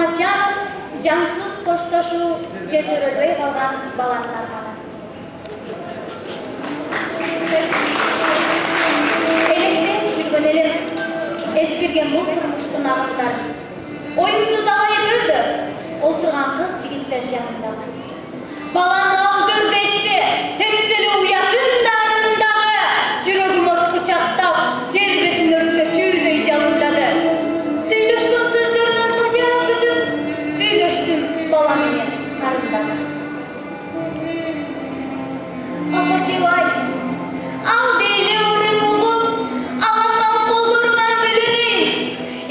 Мамаджанов жансыз коштошуу же төрөлбөй калган баланын арманы. Электен жүргөн элем эскирген бул турмуштун агымдары. Оюмду дагай бөлдү, олтурган кыз жигиттер жанындагы. Баланы алдыр дешти, темсили уятын дарындагы. Жүрөгүм от кучактап, жер бетин өрттөчүүдөй жалындады. Сүйлөшкөн сөздөрүнөн тажап күтүп, сүйлөштүм бала менен карындагы. Апа кебай, ал дейле өрүң угуп, алакал колдоруңан бөлүнөйүн.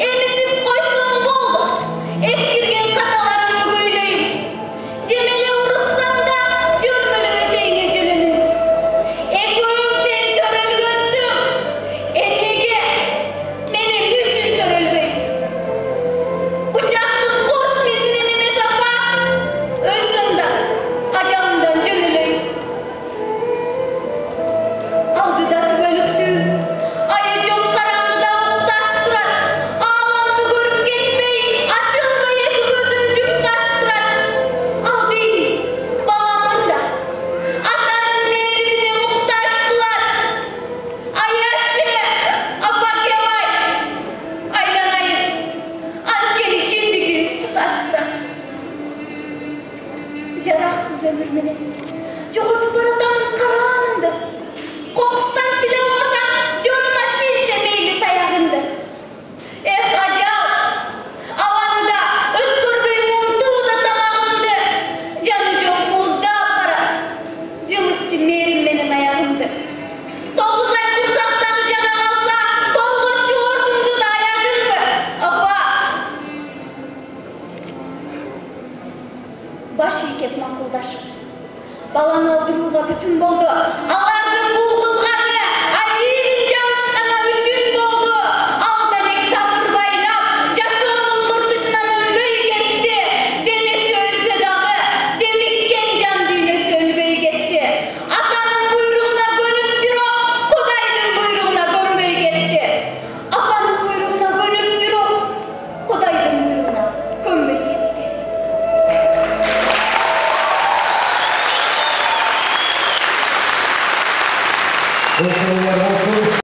Эмизип койсоң болду, эскирген каталарын өгөйлөйүн. Жемеле уруссаң да жөрмөлөп этеңе жөлөнөйүн. Экөөң тең төрөлгөнсүң, эмнеге менин үчүн төрөлбөйүн? Бычактын кош мезинен эмес апа, өзүм да ажалымдан жөнөлөйүн. Алдыда түбөлүктүү, айы жок караңгыда укташ турат. Ааламды көрүп кетпей, ачылбай эки көзүм жупташ турат. Ал дейм, баламын да атанын мээримине муктаж кылат. Аячы, апа кебай, айланайын, анткени киндигибиз туташ турат. Жараксыз өмүр менен жоготуп баратамын караанымды. Кокустан тиле албасаң, жонума шилте мейли таягыңды. Эх, ажал, абаны да өткөрбөй муунтууда тамагымды. Жаны жок муздап барат, жылытчы мээрим менен аягымды. 9 ай курсактагы жана калса, толгочу ордуңду да аядыңбы, апа? Баш ийкеп макулдашып, баланы алдырууга бүтүн болду. Алар